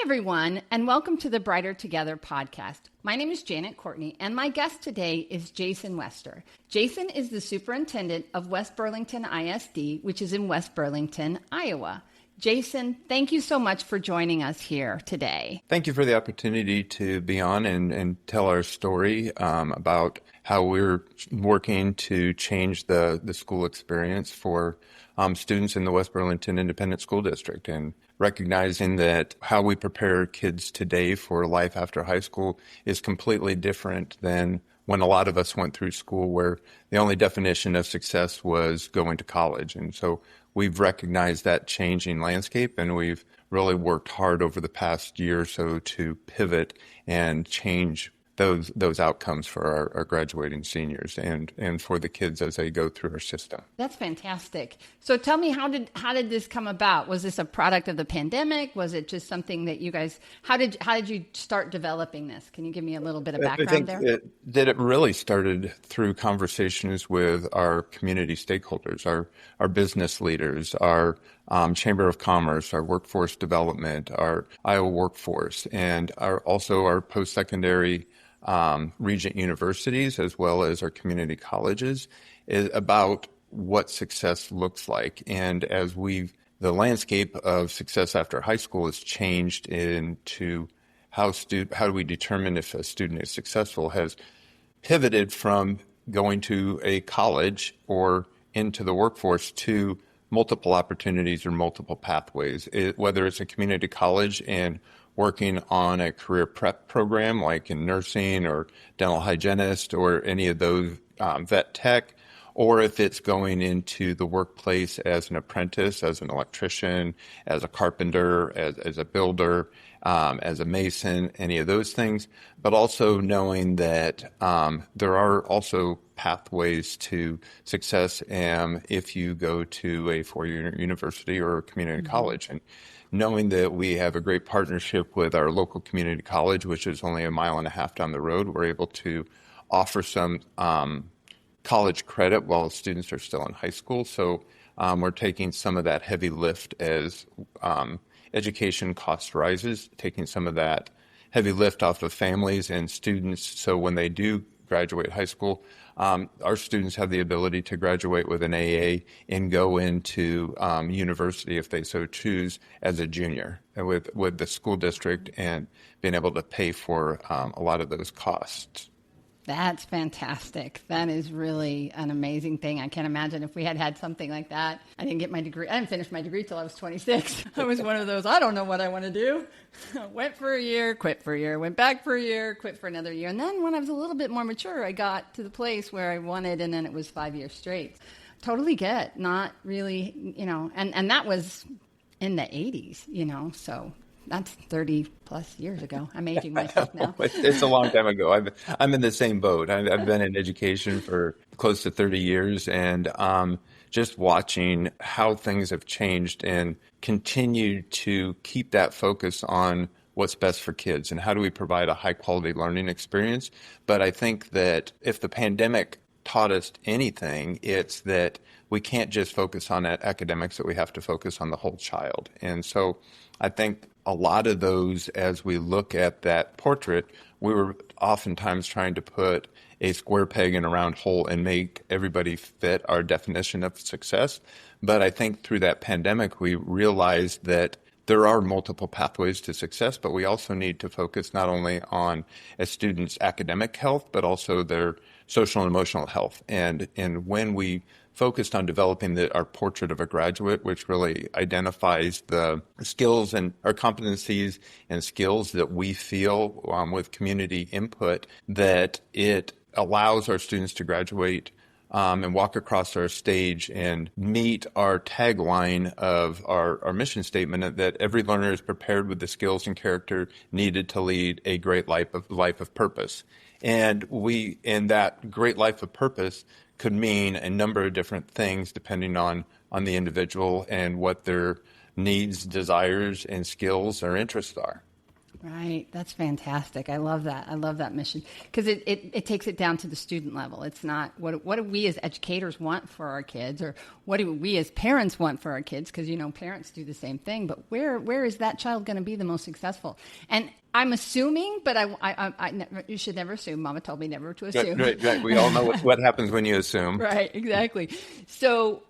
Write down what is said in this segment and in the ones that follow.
everyone, and welcome to the Brighter Together podcast. My name is Janet Courtney, and my guest today is Jason Wester. Jason is the superintendent of West Burlington ISD, which is in West Burlington, Iowa. Jason, thank you so much for joining us here today. Thank you for the opportunity to be on and tell our story about how we're working to change the school experience for students in the West Burlington Independent School District, and recognizing that how we prepare kids today for life after high school is completely different than when a lot of us went through school, where the only definition of success was going to college. And so we've recognized that changing landscape, and we've really worked hard over the past year or so to pivot and change those outcomes for our graduating seniors and for the kids as they go through our system. That's fantastic. So tell me, how did this come about? Was this a product of the pandemic? Was it just something that you guys, how did you start developing this? Can you give me a little bit of background there? It really started through conversations with our community stakeholders, our business leaders, our Chamber of Commerce, our workforce development, our Iowa workforce, and also our post-secondary Regent universities, as well as our community colleges, is about what success looks like. And as the landscape of success after high school has changed into how do we determine if a student is successful, has pivoted from going to a college or into the workforce to multiple opportunities or multiple pathways, whether it's a community college and working on a career prep program like in nursing or dental hygienist or any of those vet tech, or if it's going into the workplace as an apprentice, as an electrician, as a carpenter, as a builder, as a mason, any of those things, but also knowing that there are also pathways to success if you go to a four-year university or a community college. And knowing that we have a great partnership with our local community college, which is only a mile and a half down the road, we're able to offer some college credit while students are still in high school. So we're taking some of that heavy lift as education cost rises, taking some of that heavy lift off of families and students. So when they do graduate high school, our students have the ability to graduate with an AA and go into university if they so choose as a junior with the school district, and being able to pay for a lot of those costs. That's fantastic. That is really an amazing thing. I can't imagine if we had something like that. I didn't get my degree. I didn't finish my degree till I was 26. I was one of those, I don't know what I want to do. Went for a year, quit for a year, went back for a year, quit for another year. And then when I was a little bit more mature, I got to the place where I wanted, and then it was 5 years straight. Totally get, not really, and that was in the 80s, so that's 30 plus years ago. I'm aging myself now. It's a long time ago. I'm in the same boat. I've been in education for close to 30 years, and just watching how things have changed and continue to keep that focus on what's best for kids and how do we provide a high quality learning experience. But I think that if the pandemic taught us anything, it's that we can't just focus on academics, that we have to focus on the whole child. And so I think a lot of those, as we look at that portrait, we were oftentimes trying to put a square peg in a round hole and make everybody fit our definition of success. But I think through that pandemic, we realized that there are multiple pathways to success, but we also need to focus not only on a student's academic health, but also their social and emotional health. And when we focused on developing our portrait of a graduate, which really identifies the skills and our competencies and skills that we feel with community input, that it allows our students to graduate and walk across our stage and meet our tagline of our mission statement, that every learner is prepared with the skills and character needed to lead a great life of purpose. And that great life of purpose could mean a number of different things depending on the individual and what their needs, desires, and skills or interests are. Right. That's fantastic. I love that. I love that mission because it takes it down to the student level. It's not what do we as educators want for our kids, or what do we as parents want for our kids? Because, parents do the same thing. But where is that child going to be the most successful? And I'm assuming, but you should never assume. Mama told me never to assume. Right. We all know what happens when you assume. Right, exactly. So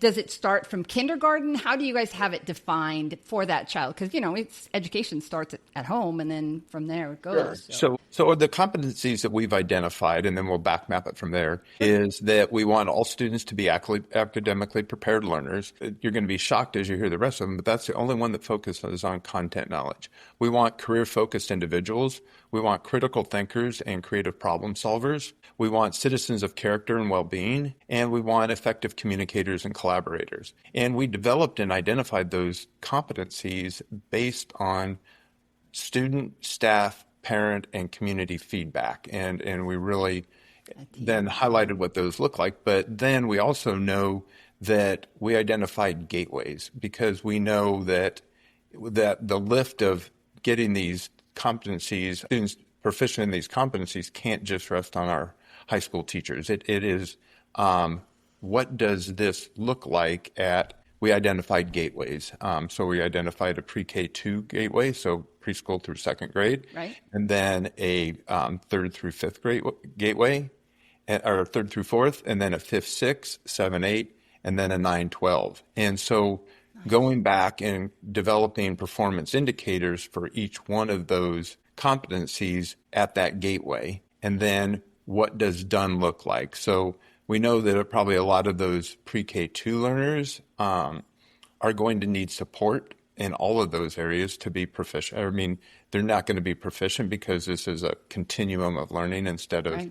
does it start from kindergarten? How do you guys have it defined for that child? Because, it's education starts at home, and then from there it goes. Sure. So the competencies that we've identified, and then we'll back map it from there, is that we want all students to be academically prepared learners. You're going to be shocked as you hear the rest of them, but that's the only one that focuses on content knowledge. We want career-focused individuals. We want critical thinkers and creative problem solvers. We want citizens of character and well-being, and we want effective communicators and collaborators. And we developed and identified those competencies based on student, staff, parent, and community feedback. And we really then highlighted what those look like. But then we also know that we identified gateways, because we know that the lift of getting these competencies, students proficient in these competencies, can't just rest on our high school teachers. It is, what does this look like we identified gateways. So we identified a pre-K2 gateway, so preschool through second grade, right, and then a third through fifth grade gateway, or third through fourth, and then a 5th, 6th, 7, 8, and then a 9, 12. And so going back and developing performance indicators for each one of those competencies at that gateway. And then what does done look like? So we know that probably a lot of those pre-K2 learners are going to need support in all of those areas to be proficient. I mean, they're not going to be proficient because this is a continuum of learning instead of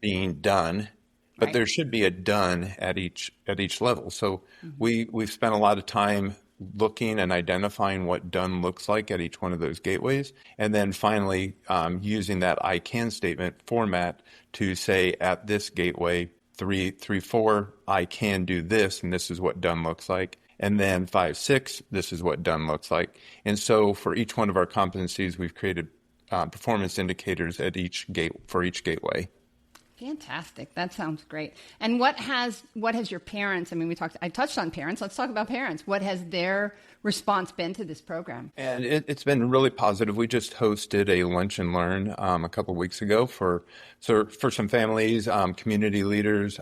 being done. But there should be a done at each level. So we've spent a lot of time looking and identifying what done looks like at each one of those gateways, and then finally using that I can statement format to say at this gateway 3, 4, I can do this, and this is what done looks like. And then 5, 6, this is what done looks like. And so for each one of our competencies, we've created performance indicators at each gateway. Fantastic. That sounds great. And what has your parents, I touched on parents. Let's talk about parents. What has their response been to this program? And it's been really positive. We just hosted a lunch and learn a couple of weeks ago for some families, community leaders,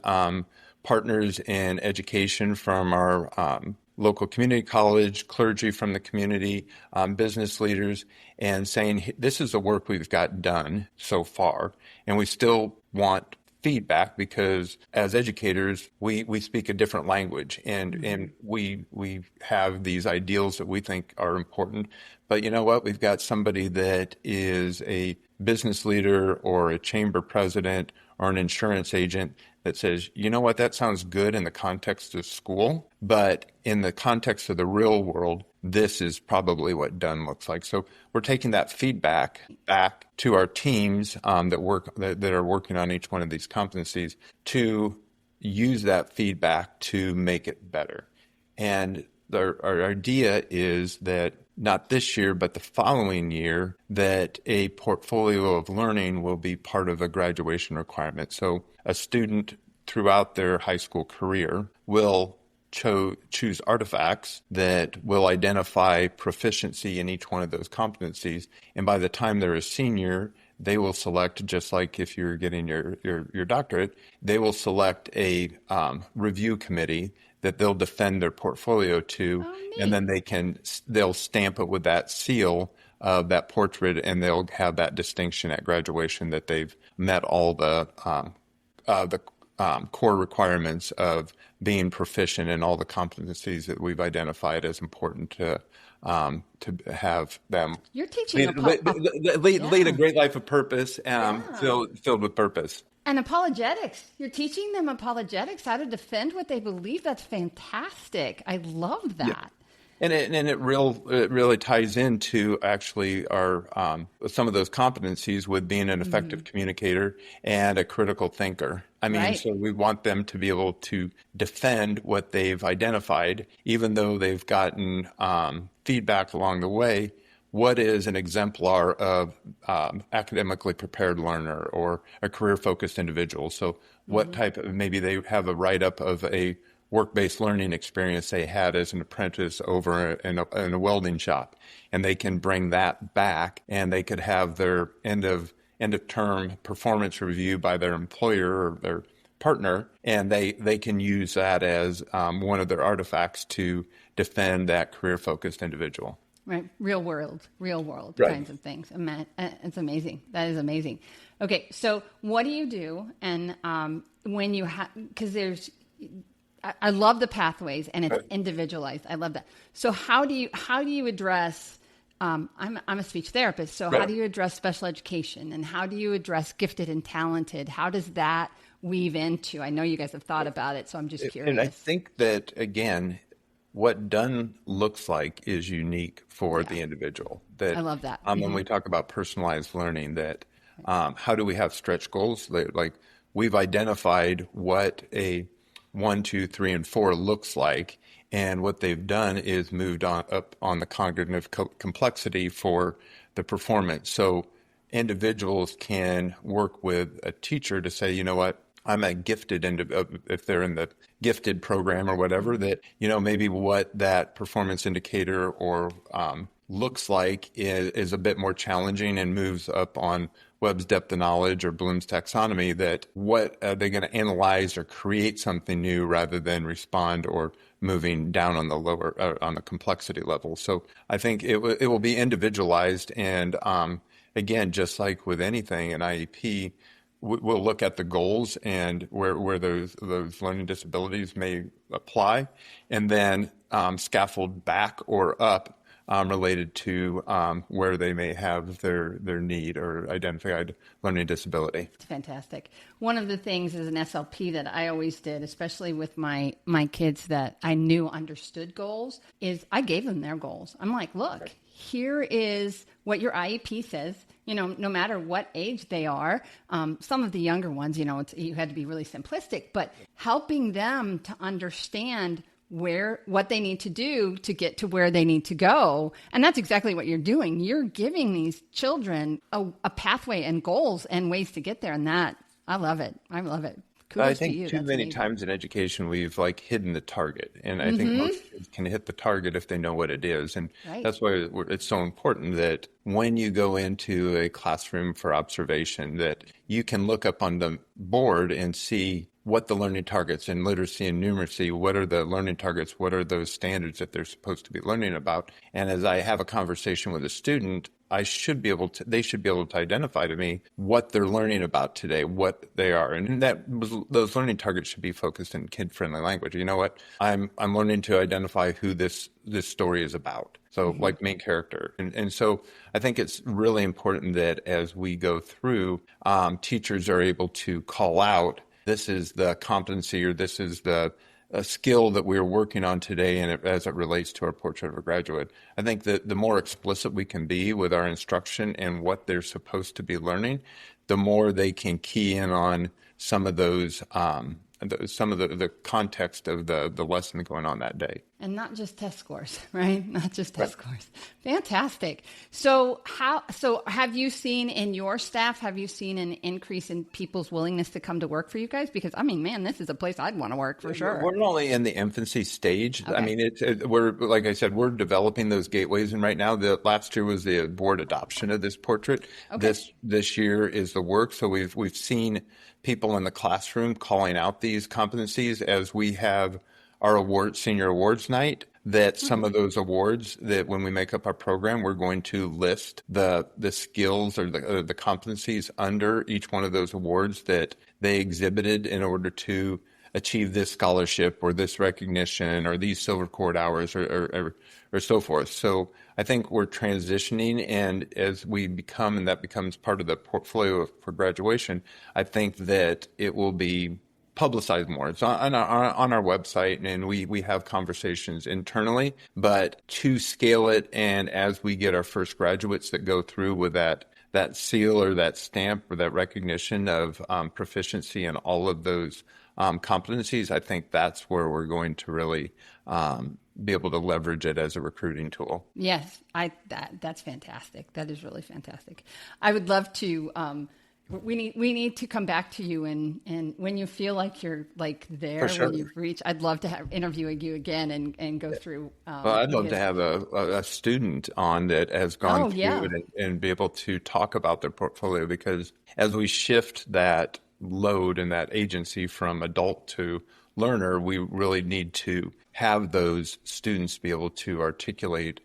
partners in education from our local community college, clergy from the community, business leaders, and saying, this is the work we've got done so far. And we still want feedback, because as educators, we speak a different language, and we have these ideals that we think are important. But you know what? We've got somebody that is a business leader or a chamber president or an insurance agent that says, you know what, that sounds good in the context of school, but in the context of the real world, this is probably what done looks like. So we're taking that feedback back to our teams that are working on each one of these competencies to use that feedback to make it better. And our idea is that not this year, but the following year, that a portfolio of learning will be part of a graduation requirement. So a student throughout their high school career will choose artifacts that will identify proficiency in each one of those competencies. And by the time they're a senior, they will select, just like if you're getting your doctorate, they will select a review committee that they'll defend their portfolio to, and then they'll stamp it with that seal of that portrait, and they'll have that distinction at graduation that they've met all the core requirements of being proficient in all the competencies that we've identified as important to have them. You're teaching lead a great life of purpose, filled with purpose. And apologetics. You're teaching them apologetics, how to defend what they believe. That's fantastic. I love that. Yeah. And it really ties into actually our some of those competencies with being an effective communicator and a critical thinker. So we want them to be able to defend what they've identified, even though they've gotten feedback along the way. what is an exemplar of academically prepared learner or a career-focused individual. So what type of, maybe they have a write-up of a work-based learning experience they had as an apprentice over in a welding shop, and they can bring that back, and they could have their end of term performance review by their employer or their partner, and they can use that as one of their artifacts to defend that career-focused individual. Right, real world Right. kinds of things. It's amazing. That is amazing. Okay, so what do you do? And when you have, because I love the pathways, and it's individualized. I love that. So how do you address? I'm a speech therapist, so how do you address special education, and how do you address gifted and talented? How does that weave into? I know you guys have thought about it, so I'm just curious. And I think that, again, what done looks like is unique for the individual. That I love that. When we talk about personalized learning, that how do we have stretch goals? Like we've identified what a 1, 2, 3, and 4 looks like, and what they've done is moved on up on the cognitive complexity for the performance. So individuals can work with a teacher to say, you know what, I'm a gifted, if they're in the gifted program or whatever, that, maybe what that performance indicator or looks like is a bit more challenging and moves up on Webb's depth of knowledge or Bloom's taxonomy, that what are they going to analyze or create something new rather than respond or moving down on the lower, on the complexity level. So I think it will be individualized. And again, just like with anything in IEP, we'll look at the goals and where those learning disabilities may apply, and then scaffold back or up related to where they may have their need or identified learning disability. It's fantastic. One of the things as an SLP that I always did, especially with my kids that I knew understood goals, is I gave them their goals. I'm like, look, here is what your IEP says. No matter what age they are, some of the younger ones, you had to be really simplistic, but helping them to understand what they need to do to get to where they need to go. And that's exactly what you're doing. You're giving these children a pathway and goals and ways to get there. And that, I love it. I love it. Kudos I think to you. too That's many amazing. times in education we've hidden the target, and I think most kids can hit the target if they know what it is, and that's why it's so important that when you go into a classroom for observation, that you can look up on the board and see what the learning targets in literacy and numeracy, what are the learning targets, what are those standards that they're supposed to be learning about. And as I have a conversation with a student, they should be able to identify to me what they're learning about today, what they are. And those learning targets should be focused in kid-friendly language. You know what? I'm learning to identify who this story is about. So like main character. And so I think it's really important that as we go through, teachers are able to call out, this is the competency or this is the a skill that we're working on today, and as it relates to our portrait of a graduate. I think that the more explicit we can be with our instruction and what they're supposed to be learning, the more they can key in on some of those, some of the context of the lesson going on that day. And not just test scores, right? Not just test scores. Fantastic. So have you seen in your staff, have you seen an increase in people's willingness to come to work for you guys? Because, man, this is a place I'd want to work for sure. We're not only in the infancy stage. Okay. We're, like I said, we're developing those gateways. And right now, last year was the board adoption of this portrait. Okay. This year is the work. So we've seen people in the classroom calling out these competencies as we have our senior awards night, that some of those awards that when we make up our program, we're going to list the skills or the competencies under each one of those awards that they exhibited in order to achieve this scholarship or this recognition or these silver cord hours or so forth. So I think we're transitioning, and as we become, and that becomes part of the portfolio for graduation, I think that it will be publicize more. It's on our website, and we have conversations internally, but to scale it, and as we get our first graduates that go through with that seal or that stamp or that recognition of proficiency in all of those competencies, I think that's where we're going to really be able to leverage it as a recruiting tool. Yes, that's fantastic. That is really fantastic. I would love to. We need to come back to you, and when you feel like you're like there, sure. when you've reached, I'd love to interview you again and go through. Well, I'd love to have a student on that has gone through it and be able to talk about their portfolio, because as we shift that load and that agency from adult to learner, we really need to have those students be able to articulate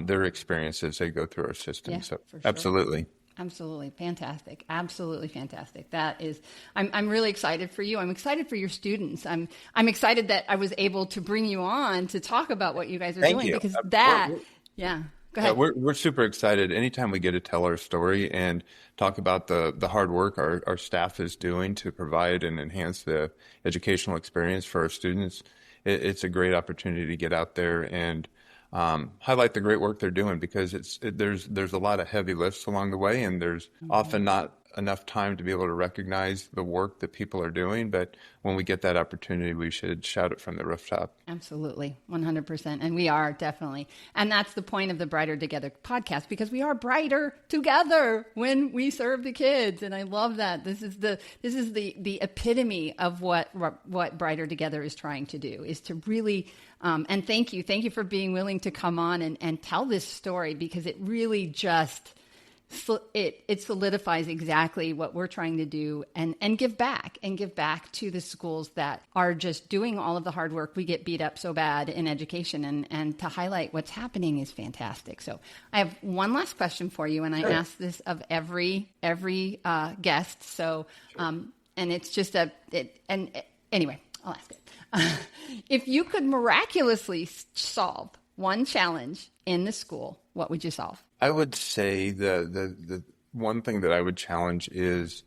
their experiences as they go through our system. Yeah, so for sure. Absolutely. Absolutely. Fantastic. Absolutely fantastic. That is, I'm really excited for you. I'm excited for your students. I'm excited that I was able to bring you on to talk about what you guys are doing, because go ahead. Yeah, we're super excited anytime we get to tell our story and talk about the hard work our staff is doing to provide and enhance the educational experience for our students. It's a great opportunity to get out there and highlight the great work they're doing, because there's a lot of heavy lifts along the way, and there's often not enough time to be able to recognize the work that people are doing. But when we get that opportunity, we should shout it from the rooftop. Absolutely. 100%. And we are, definitely. And that's the point of the Brighter Together podcast, because we are brighter together when we serve the kids. And I love that. This is the epitome of what Brighter Together is trying to do, is to really, and thank you for being willing to come on and tell this story, because it really just, it solidifies exactly what we're trying to do, and give back to the schools that are just doing all of the hard work. We get beat up so bad in education, and to highlight what's happening is fantastic. So I have one last question for you, and I ask this of every guest. So, and it's just anyway, I'll ask it. If you could miraculously solve one challenge in the school, what would you solve? I would say the one thing that I would challenge is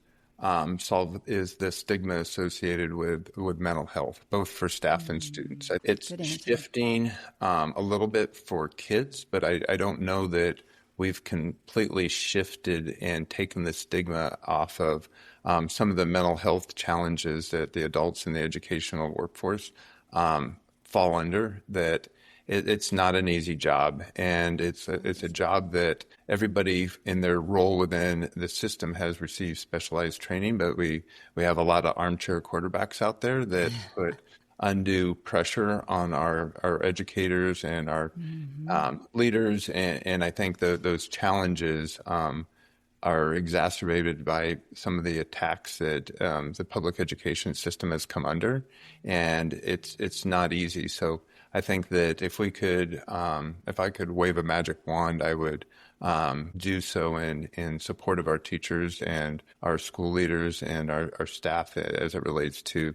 solve is the stigma associated with mental health, both for staff and students. It's shifting a little bit for kids, but I don't know that we've completely shifted and taken the stigma off of some of the mental health challenges that the adults in the educational workforce fall under. That it's not an easy job, and it's a job that everybody in their role within the system has received specialized training, but we have a lot of armchair quarterbacks out there that put undue pressure on our educators and our leaders, and I think those challenges are exacerbated by some of the attacks that the public education system has come under, and it's not easy. So I think that if I could wave a magic wand, I would do so in support of our teachers and our school leaders and our staff as it relates to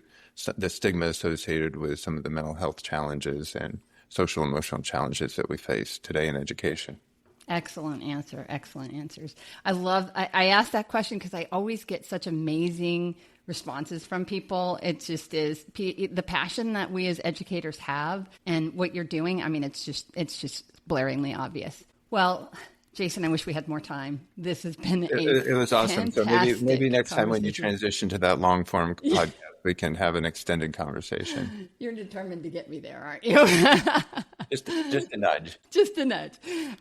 the stigma associated with some of the mental health challenges and social emotional challenges that we face today in education. Excellent answer. Excellent answers. I asked that question because I always get such amazing responses from people. It just is the passion that we as educators have, and what you're doing. I mean, it's just blaringly obvious. Well, Jason, I wish we had more time. This has been it was awesome. So maybe next time when you transition to that long form podcast, we can have an extended conversation. You're determined to get me there, aren't you? just a nudge. Just a nudge.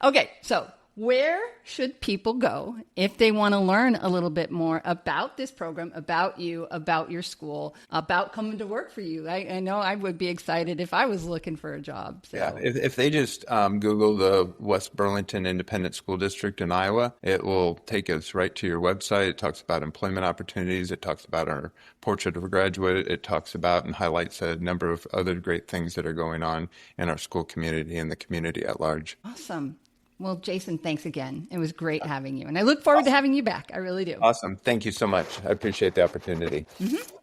Okay, so where should people go if they want to learn a little bit more about this program, about you, about your school, about coming to work for you? I know I would be excited if I was looking for a job. So. Yeah, if they just Google the West Burlington Independent School District in Iowa, it will take us right to your website. It talks about employment opportunities. It talks about our portrait of a graduate. It talks about and highlights a number of other great things that are going on in our school community and the community at large. Awesome. Well, Jason, thanks again. It was great having you. And I look forward to having you back. I really do. Awesome. Thank you so much. I appreciate the opportunity. Mm-hmm.